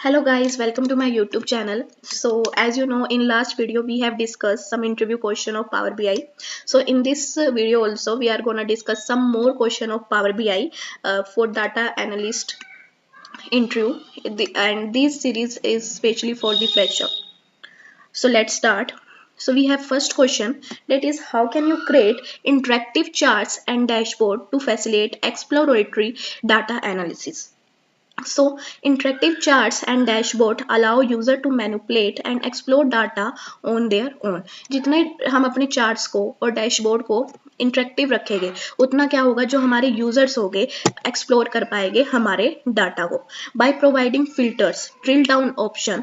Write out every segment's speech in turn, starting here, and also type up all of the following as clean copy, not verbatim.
Hello guys, welcome to my YouTube channel. So as you know, in last video we have discussed some interview question of Power BI. So in this video also we are gonna discuss some more question of Power BI for data analyst interview. And this series is especially for the fresher. So let's start. So we have first question, that is how can you create interactive charts and dashboard to facilitate exploratory data analysis. So interactive charts and dashboard allow user to manipulate and explore data on their own. जितने हम अपने charts को और dashboard को interactive रखेंगे उतना क्या होगा, जो हमारे यूजर्स होंगे एक्सप्लोर कर पाएंगे हमारे डाटा को. By providing filters, drill down option,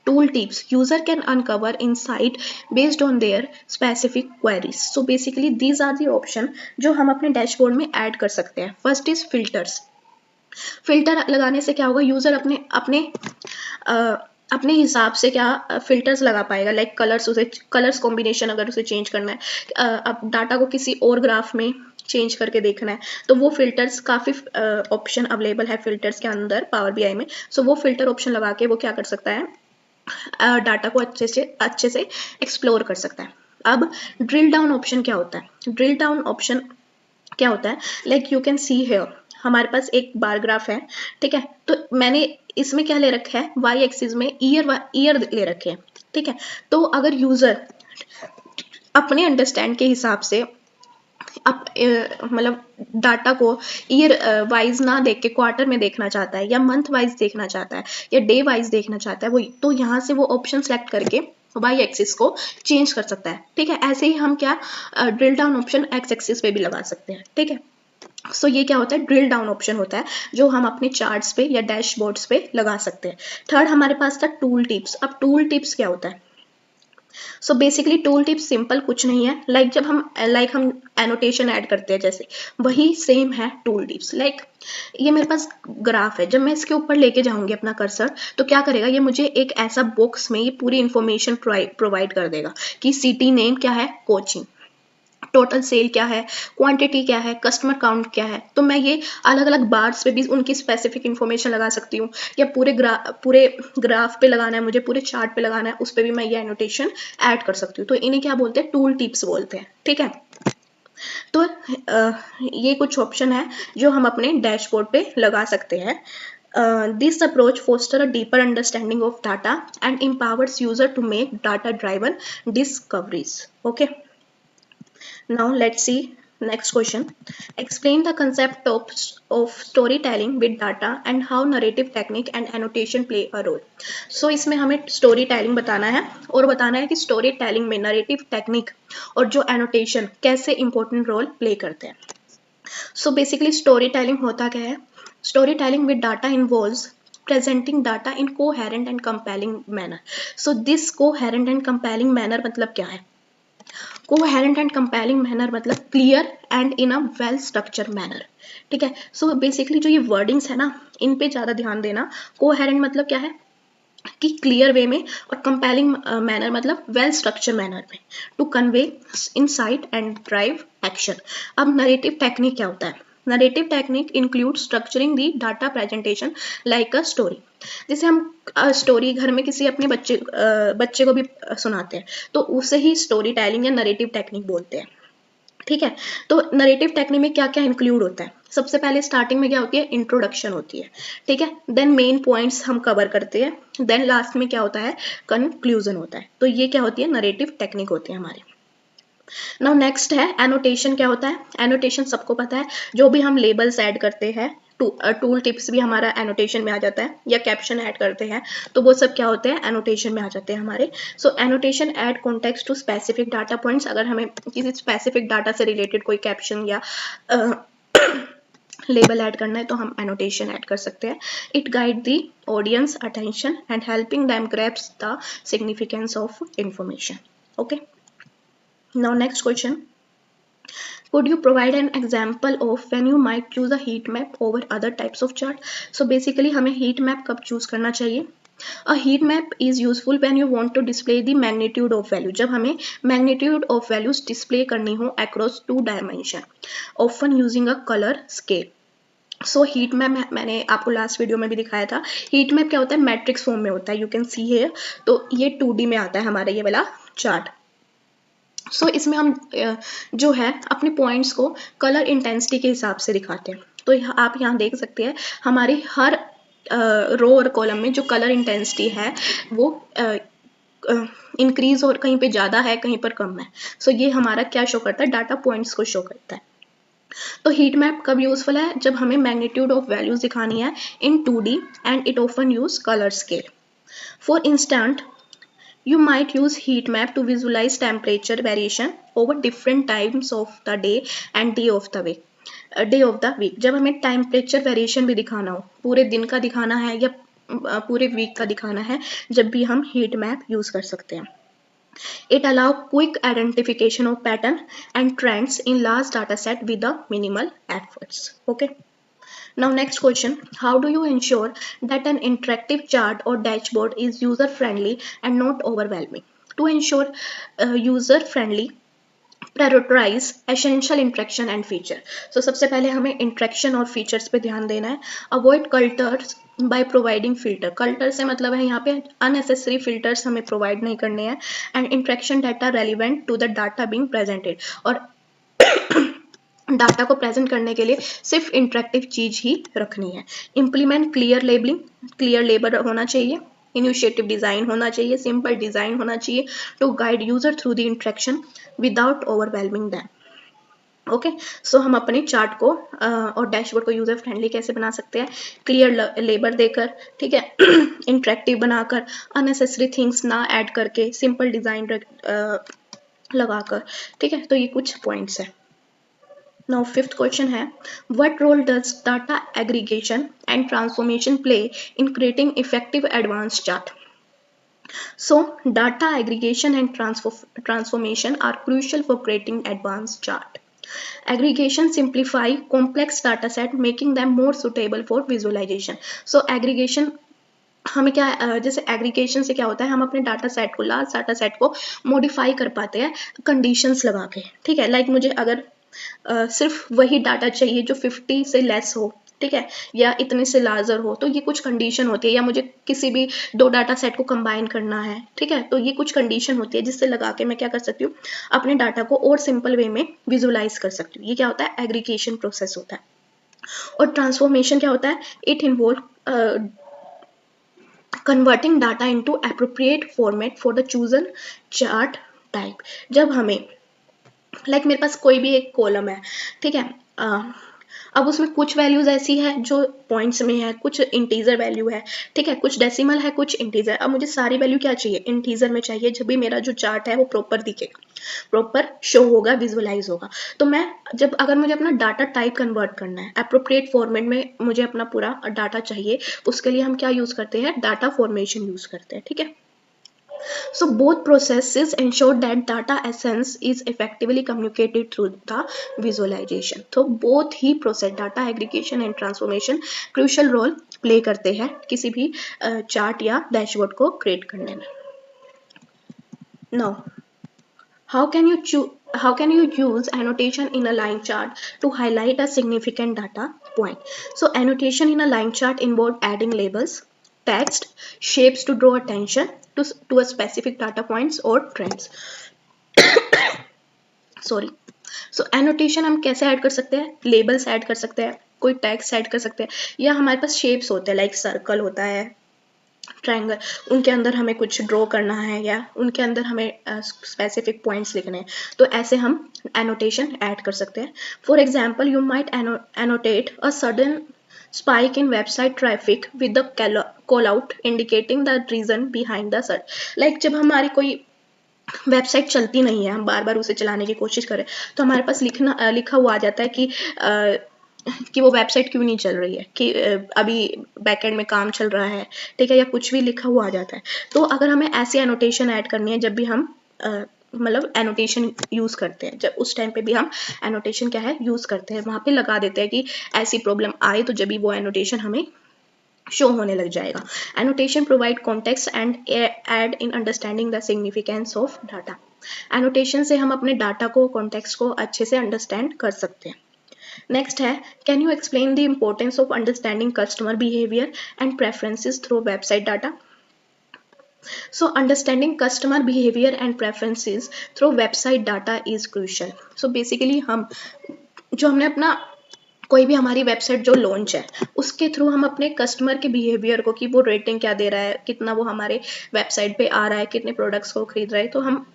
tool tips, user can uncover insight based on their specific queries. So basically these are the option जो हम अपने डैशबोर्ड में ऐड कर सकते हैं. First is filters. फिल्टर लगाने से क्या होगा, यूजर अपने अपने अपने हिसाब से क्या फिल्टर्स लगा पाएगा. लाइक कलर्स, उसे कलर्स कॉम्बिनेशन अगर उसे चेंज करना है, अब डाटा को किसी और ग्राफ में चेंज करके देखना है, तो वो फिल्टर्स काफ़ी ऑप्शन अवेलेबल है फिल्टर्स के अंदर पावर बीआई में. सो वो फिल्टर ऑप्शन लगा के वो क्या कर सकता है, डाटा को अच्छे से एक्सप्लोर कर सकता है. अब ड्रिल डाउन ऑप्शन क्या होता है, ड्रिल डाउन ऑप्शन क्या होता है, like you can see here, हमारे पास एक बार ग्राफ है, ठीक है. तो मैंने इसमें क्या ले रखा है, वाई एक्सिस में ईयर ले रखे हैं, ठीक है. तो अगर यूजर अपने अंडरस्टैंड के हिसाब से मतलब डाटा को ईयर वाइज ना देख के क्वार्टर में देखना चाहता है, या मंथ वाइज देखना चाहता है, या डे वाइज देखना चाहता है, वो तो यहाँ से वो ऑप्शन सेलेक्ट करके वाई एक्सिस को चेंज कर सकता है, ठीक है. ऐसे ही हम क्या drill down option x axis पे भी लगा सकते हैं, ठीक है. सो ये क्या होता है, ड्रिल डाउन ऑप्शन होता है जो हम अपने चार्ट्स पे या डैशबोर्ड्स पे लगा सकते हैं. थर्ड हमारे पास था टूल टिप्स. अब टूल टिप्स क्या होता है, so basically tool tips simple कुछ नहीं है, लाइक जब हम एनोटेशन ऐड करते हैं जैसे, वही सेम है टूल टिप्स. लाइक ये मेरे पास ग्राफ है, जब मैं इसके ऊपर लेके जाऊंगी अपना कर्सर, तो क्या करेगा, ये मुझे एक ऐसा बॉक्स में ये पूरी इंफॉर्मेशन प्रोवाइड कर देगा कि सिटी नेम क्या है, कोचिंग, टोटल सेल क्या है, क्वांटिटी क्या है, कस्टमर काउंट क्या है. तो मैं ये अलग अलग बार्स पे भी उनकी स्पेसिफिक इन्फॉर्मेशन लगा सकती हूँ, या पूरे ग्राफ पे लगाना है मुझे, पूरे चार्ट पे लगाना है, उस पर भी मैं ये एनोटेशन ऐड कर सकती हूँ. तो इन्हें क्या बोलते हैं, टूल टिप्स बोलते हैं, ठीक है. तो ये कुछ ऑप्शन है जो हम अपने डैशबोर्ड पे लगा सकते हैं. This approach fosters a deeper understanding of data and empowers user to make data-driven discoveries. Okay. Now let's see next question. Explain the concept of storytelling with data and how narrative technique and annotation play a role. So इसमें हमें storytelling बताना है, और बताना है कि storytelling में narrative technique और जो annotation कैसे important role play करते हैं. So basically storytelling होता क्या है, storytelling with data involves presenting data in coherent and compelling manner. So this coherent and compelling manner मतलब क्या है, कोहेरेंट एंड कंपेलिंग मैनर मतलब clear and in a well structure manner, ठीक है. So basically जो ये वर्डिंग्स है ना, इन पे ज़्यादा ध्यान देना. कोहेरेंट मतलब क्या है कि क्लियर वे में, और कंपेलिंग मैनर मतलब वेल स्ट्रक्चर मैनर में, to convey insight and drive action. अब नरेटिव टेक्निक क्या होता है, narrative technique include structuring the data presentation like a story. जैसे हम स्टोरी घर में किसी अपने बच्चे को भी सुनाते हैं, तो उसे ही स्टोरी टेलिंग या नरेटिव टेक्निक बोलते हैं, ठीक है. तो नरेटिव टेक्निक में क्या क्या इंक्लूड होता है, सबसे पहले स्टार्टिंग में क्या होती है, इंट्रोडक्शन होती है, ठीक है. देन मेन पॉइंट्स हम कवर करते हैं, देन लास्ट में क्या होता है, कंक्लूजन होता है. तो ये क्या होती है, नरेटिव टेक्निक होती है हमारी. नाउ नेक्स्ट है एनोटेशन. क्या होता है, एनोटेशन सबको पता है, जो भी हम लेबल्स ऐड करते हैं, टूल टिप्स भी हमारा एनोटेशन में आ जाता है, या कैप्शन ऐड करते हैं, तो वो सब क्या होते हैं, एनोटेशन में आ जाते हैं हमारे. So annotation add context to specific data points. अगर हमें किसी स्पेसिफिक डाटा से रिलेटेड कोई कैप्शन या लेबल ऐड करना है, तो हम एनोटेशन ऐड कर सकते हैं. It guide the audience attention and helping them grasp the significance of information. Okay. Now next question. Could you provide an example of when you might choose a heat map over other types of chart? So basically हमें heat map कब choose करना चाहिए. A heat map is useful when you want to display the magnitude of value. जब हमें magnitude of values display करनी हो across 2 dimension, often using a color scale. So heat map मैंने आपको last video में भी दिखाया था। हीट मैप क्या होता है, मैट्रिक्स फॉर्म में होता है, यू कैन सी हियर। तो ये 2D में आता है हमारा ये वाला चार्ट। सो इसमें हम जो है अपने पॉइंट्स को कलर इंटेंसिटी के हिसाब से दिखाते हैं। तो आप यहाँ देख सकते हैं हमारी हर रो और कॉलम में जो कलर इंटेंसिटी है वो इंक्रीज और कहीं पे ज़्यादा है, कहीं पर कम है। सो ये हमारा क्या शो करता है, डाटा पॉइंट्स को शो करता है। तो हीट मैप कब यूजफुल है, जब हमें मैग्नीट्यूड ऑफ वैल्यूज दिखानी है इन 2D and it often use colour scale. For instant you might use heat map to visualize temperature variation over different times of the day and day of the week. Day of the week, जब हमें temperature variation भी दिखाना हो, पूरे दिन का दिखाना है या पूरे वीक का दिखाना है, जब भी हम हीट मैप यूज कर सकते हैं। It allow quick identification of pattern and trends in large data set with the minimal efforts. Okay. Now next question, how do you ensure that an interactive chart or dashboard is user friendly and not overwhelming? To ensure user friendly, prioritize essential interaction and feature. So सबसे पहले हमें interaction और features पे ध्यान देना है। Avoid cultures by providing filter. Culture से मतलब है यहाँ पे unnecessary filters हमें provide नहीं करने हैं, and interaction data relevant to the data being presented. और डाटा को प्रेजेंट करने के लिए सिर्फ इंटरेक्टिव चीज ही रखनी है। Implement clear labelling, clear label होना चाहिए, इनिशिएटिव डिजाइन होना चाहिए, सिंपल डिजाइन होना चाहिए to guide user through the interaction without overwhelming them. Okay, so हम अपने चार्ट को और डैशबोर्ड को यूजर फ्रेंडली कैसे बना सकते हैं, क्लियर लेबल देकर, ठीक है, इंटरेक्टिव बनाकर, अननेसेसरी थिंग्स ना ऐड करके, सिंपल डिजाइन लगाकर, ठीक है। तो ये कुछ पॉइंट्स है। Now fifth question है, what role does data aggregation and transformation play in creating effective advanced chart? So data aggregation and transformation are crucial for creating advanced chart. Aggregation simplify complex data set, making them more suitable for visualization. So aggregation हमें क्या, जैसे aggregation से क्या होता है, हम अपने data set को, लार्ज डाटा सेट को मॉडिफाई कर पाते हैं कंडीशंस लगा के, ठीक है। लाइक मुझे अगर सिर्फ वही डाटा चाहिए जो 50 से लेस हो, ठीक है, या इतने से लार्जर हो, तो ये कुछ कंडीशन होती है, या मुझे किसी भी दो डाटा सेट को कंबाइन करना है, ठीक है, तो ये कुछ कंडीशन होती है जिससे लगा के मैं क्या कर सकती हूँ, अपने डाटा को और सिंपल वे में विजुलाइज कर सकती हूँ। ये क्या होता है, एग्रीगेशन प्रोसेस होता है। और ट्रांसफॉर्मेशन क्या होता है, it involve converting data into appropriate format for the chosen chart type. जब हमें लाइक मेरे पास कोई भी एक कॉलम है, ठीक है, अब उसमें कुछ वैल्यूज ऐसी है जो पॉइंट्स में है, कुछ इंटीजर वैल्यू है, ठीक है, कुछ डेसिमल है, कुछ इंटीजर। अब मुझे सारी वैल्यू क्या चाहिए, इंटीजर में चाहिए, जब भी मेरा जो चार्ट है वो प्रॉपर दिखेगा, प्रॉपर शो होगा, विजुअलाइज होगा। तो मैं जब अगर मुझे अपना डाटा टाइप कन्वर्ट करना है, एप्रोप्रिएट फॉर्मेट में मुझे अपना पूरा डाटा चाहिए, उसके लिए हम क्या यूज करते हैं, डाटा फॉर्मेशन यूज करते हैं, ठीक है। So both processes ensure that data essence is effectively communicated through the visualization. तो both he process, data aggregation and transformation, crucial role play करते हैं किसी भी chart या dashboard को create करने में. Now, how can you use annotation in a line chart to highlight a significant data point? So annotation in a line chart involve adding labels, text, shapes to draw attention to a specific data points or trends. Sorry, so annotation हम कैसे add कर सकते हैं, labels add कर सकते हैं, कोई tags add कर सकते हैं, या हमारे पास शेप्स होते हैं, लाइक सर्कल होता है, ट्रायंगल, उनके अंदर हमें कुछ ड्रॉ करना है या उनके अंदर हमें स्पेसिफिक पॉइंट्स लिखने हैं, तो ऐसे हम एनोटेशन ऐड कर सकते हैं। For example, you might annotate a sudden spike in website traffic with the call out indicating the reason behind the search. Like जब हमारी कोई वेबसाइट चलती नहीं है, हम बार बार उसे चलाने की कोशिश करें, तो हमारे पास लिखा हुआ आ जाता है कि वो वेबसाइट क्यों नहीं चल रही है, कि अभी बैकएंड में काम चल रहा है, ठीक है, या कुछ भी लिखा हुआ आ जाता है। तो अगर हमें ऐसी एनोटेशन ऐड करनी है, जब भी हम मतलब एनोटेशन यूज करते हैं, जब उस टाइम पे भी हम एनोटेशन क्या है यूज करते हैं, वहां पे लगा देते हैं कि ऐसी प्रॉब्लम आए तो जब भी वो एनोटेशन हमें शो होने लग जाएगा। Annotation provide context and aid in understanding the significance of data. Annotation से हम अपने डाटा को, कॉन्टेक्स्ट को अच्छे से अंडरस्टैंड कर सकते हैं। नेक्स्ट है, can you explain the importance of understanding customer behaviour and preferences through website data. So understanding customer behavior and preferences through website data is crucial. So basically हम जो हमने अपना कोई भी हमारी वेबसाइट जो लॉन्च है उसके थ्रू हम अपने कस्टमर के बिहेवियर को, कि वो रेटिंग क्या दे रहा है, कितना वो हमारे वेबसाइट पे आ रहा है, कितने प्रोडक्ट्स को खरीद रहा है, तो हम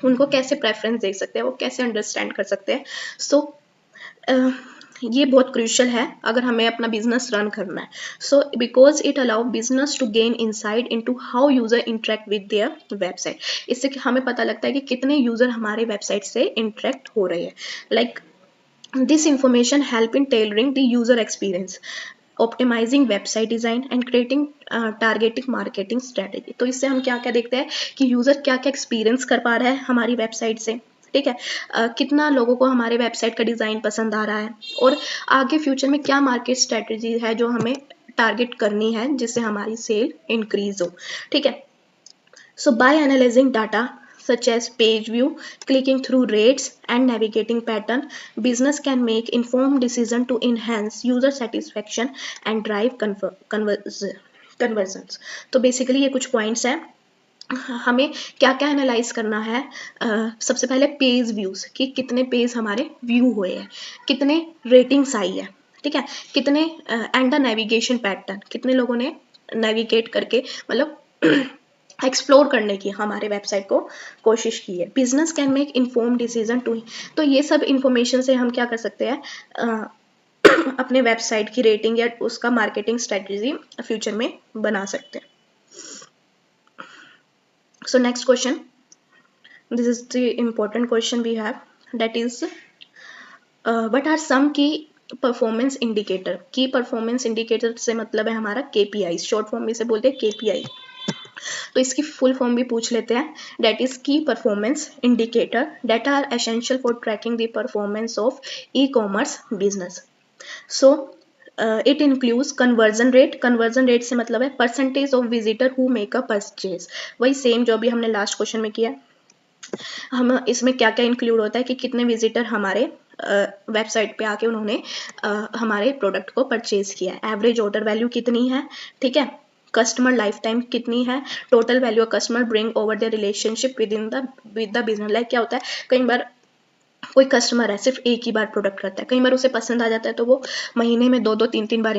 उनको कैसे प्रेफरेंस दे सकते हैं, वो कैसे अंडरस्टैंड कर सकते हैं। सो ये बहुत क्रूशियल है अगर हमें अपना बिजनेस रन करना है। So because it allow business to gain insight into how user interact with their website. इससे हमें पता लगता है कि कितने यूजर हमारे वेबसाइट से इंटरेक्ट हो रहे हैं। Like this information help in tailoring the user experience, optimizing website design and creating targeting marketing strategy. तो इससे हम क्या क्या देखते हैं कि यूजर क्या क्या एक्सपीरियंस कर पा रहा है हमारी वेबसाइट से, ठीक है, कितना लोगों को हमारे वेबसाइट का डिज़ाइन पसंद आ रहा है, और आगे फ्यूचर में क्या मार्केट स्ट्रेटजी है जो हमें टारगेट करनी है जिससे हमारी सेल इंक्रीज हो, ठीक है। So by analysing data such as page view, clicking through rates and navigating pattern, business can make informed decision to enhance user satisfaction and drive conversions. तो basically ये कुछ points हैं, हमें क्या क्या एनालाइज करना है। सबसे पहले पेज व्यूज, कि कितने पेज हमारे व्यू हुए हैं, कितने रेटिंग्स आई है, ठीक है, कितने एंड द नेविगेशन पैटर्न, कितने लोगों ने नेविगेट करके मतलब एक्सप्लोर करने की हमारे वेबसाइट को कोशिश की है। Business can make inform decision too, तो ये सब इंफॉर्मेशन से हम क्या कर सकते हैं, अपने वेबसाइट की रेटिंग या उसका मार्केटिंग स्ट्रेटजी फ्यूचर में बना सकते हैं। So next question, this is the important question we have, that is what are some key performance indicator। की परफॉर्मेंस इंडिकेटर से मतलब है हमारा KPI, शॉर्ट फॉर्म में से बोलते हैं KPI, तो इसकी फुल फॉर्म भी पूछ लेते हैं। That is key performance indicator that are essential for tracking the performance of e commerce business. So it includes conversion rate, conversion rate से मतलब है percentage of visitor who make a purchase, वही same जो अभी हमने last question में किया। हम इसमें क्या क्या इंक्लूड होता है कि कितने विजिटर हमारे वेबसाइट पे आके उन्होंने हमारे प्रोडक्ट को परचेज किया है, एवरेज ऑर्डर वैल्यू कितनी है, ठीक है, कस्टमर लाइफ टाइम कितनी है, total value customer bring over the relationship with the business. Like क्या होता है, कई बार कोई कस्टमर है सिर्फ एक ही बार प्रोडक्ट करता है, कई बार उसे पसंद आ जाता है तो वो महीने में 2-3 बार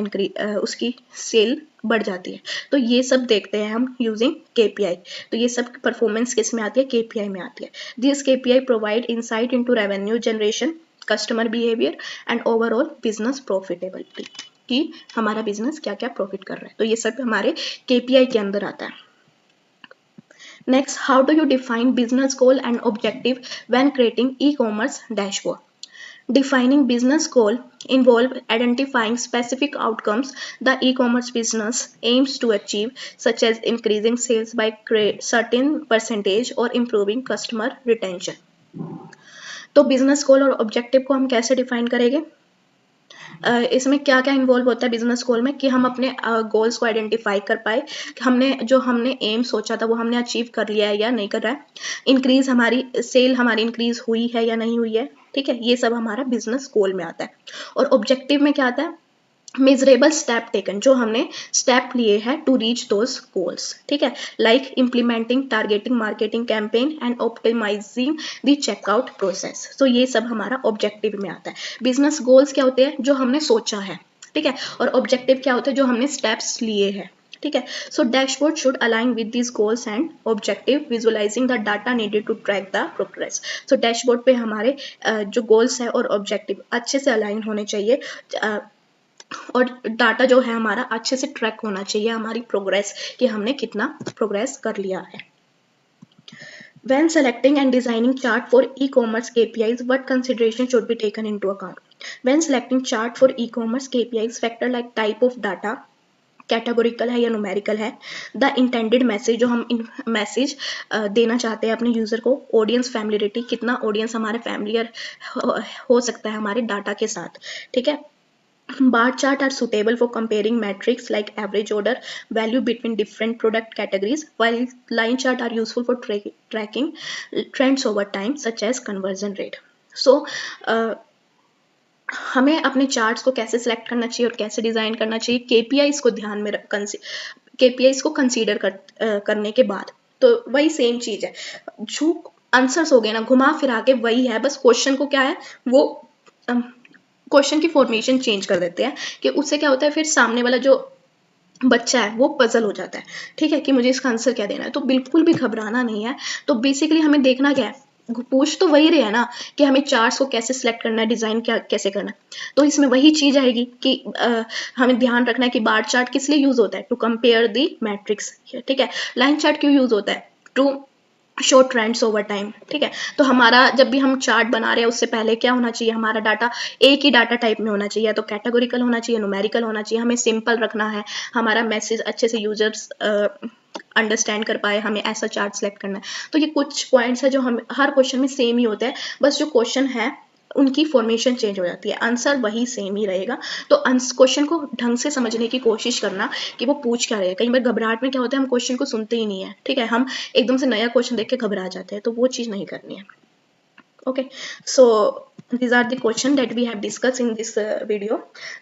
उसकी सेल बढ़ जाती है। तो ये सब देखते हैं हम यूजिंग KPI। तो ये सब परफॉर्मेंस किस में आती है, KPI में आती है। This KPI provide insight into revenue generation, customer behaviour and overall business profitability, कि हमारा बिजनेस क्या क्या प्रॉफिट कर रहा है। तो ये सब हमारे KPI के अंदर आता है। Next, how do you define business goal and objective when creating e-commerce dashboard? Defining business goal involve identifying specific outcomes the e-commerce business aims to achieve, such as increasing sales by certain percentage or improving customer retention. तो business गोल और objective को हम कैसे define करेंगे, इसमें क्या क्या involve होता है बिजनेस गोल में, कि हम अपने गोल्स को आइडेंटिफाई कर पाए, हमने एम सोचा था वो हमने अचीव कर लिया है या नहीं कर रहा है, इंक्रीज हमारी सेल हमारी इंक्रीज हुई है या नहीं हुई है, ठीक है, ये सब हमारा बिजनेस गोल में आता है। और ऑब्जेक्टिव में क्या आता है, मेजरेबल स्टेप टेकन, जो हमने स्टेप लिए हैं टू रीच दोज गोल्स, ठीक है, like implementing targeting marketing campaign and optimizing the checkout process. तो ये सब हमारा ऑब्जेक्टिव में आता है। बिजनेस गोल्स क्या होते हैं, जो हमने सोचा है, ठीक है, और ऑब्जेक्टिव क्या होते हैं, जो हमने स्टेप्स लिए हैं, ठीक है। So dashboard should align with this goals and objective, visualising the data needed to track the progress. So dashboard पे हमारे जो गोल्स है और ऑब्जेक्टिव अच्छे से अलाइन होने चाहिए, और डाटा जो है हमारा अच्छे से ट्रैक होना चाहिए हमारी प्रोग्रेस, कि हमने कितना प्रोग्रेस कर लिया है। When selecting and designing chart for e-commerce KPIs, what consideration should be taken into account? When selecting chart for e-commerce KPIs, factor like type of data, categorical है या न्यूमेरिकल है, द इंटेंडेड मैसेज, जो हम message देना चाहते हैं अपने user को, ऑडियंस फैमिलियरिटी, कितना ऑडियंस हमारे फैमिलियर हो सकता है हमारे डाटा के साथ, ठीक है। Bar chart are suitable for comparing metrics like average order value between different product categories, while line chart are useful for tracking trends over time, such as conversion rate. So हमें अपने charts को कैसे select करना चाहिए और कैसे design करना चाहिए, केपीआईज को ध्यान में केपीआईज को कंसीडर करने के बाद। तो वही सेम चीज़ है, जो आंसर्स हो गए ना घुमा फिरा के वही है, बस क्वेश्चन को क्या है वो क्वेश्चन की फॉर्मेशन चेंज कर देते हैं कि उससे क्या होता है फिर सामने वाला जो बच्चा है वो पजल हो जाता है, ठीक है, कि मुझे इसका आंसर क्या देना है। तो बिल्कुल भी घबराना नहीं है। तो बेसिकली हमें देखना क्या है, पूछ तो वही रहे है ना कि हमें चार्ट्स को कैसे सिलेक्ट करना है, डिज़ाइन क्या कैसे करना है। तो इसमें वही चीज़ आएगी कि हमें ध्यान रखना है कि बार चार्ट किस लिए यूज़ होता है, टू कंपेयर दी मैट्रिक्स, ठीक है। लाइन चार्ट क्यों यूज़ होता है, to show trends over time, ठीक है। तो हमारा जब भी हम चार्ट बना रहे हैं उससे पहले क्या होना चाहिए, हमारा डाटा एक ही डाटा टाइप में होना चाहिए, या तो कैटेगोरिकल होना चाहिए, न्यूमेरिकल होना चाहिए, हमें सिंपल रखना है, हमारा मैसेज अच्छे से यूजर्स अंडरस्टैंड कर पाए, हमें ऐसा चार्ट सेलेक्ट करना है। तो ये कुछ पॉइंट्स है जो हम हर क्वेश्चन में सेम ही होते हैं, बस जो क्वेश्चन है उनकी फॉर्मेशन चेंज हो जाती है, आंसर वही सेम ही रहेगा। तो क्वेश्चन को ढंग से समझने की कोशिश करना कि वो पूछ क्या रहे हैं। कई बार घबराहट में क्या होता है हम क्वेश्चन को सुनते ही नहीं है, ठीक है, हम एकदम से नया क्वेश्चन देख के घबरा जाते हैं, तो वो चीज़ नहीं करनी है। Okay, so these are the question that we have discussed in this video.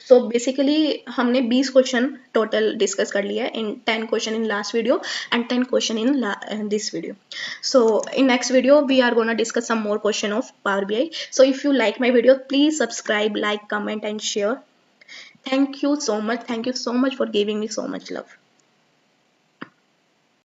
So basically हमने 20 क्वेश्चन टोटल डिस्कस कर लिया है, in 10 question in last video and 10 question in this video. So in next video we are gonna discuss some more question of Power BI. So if you like my video, please subscribe, like, comment and share. Thank you so much for giving me so much love.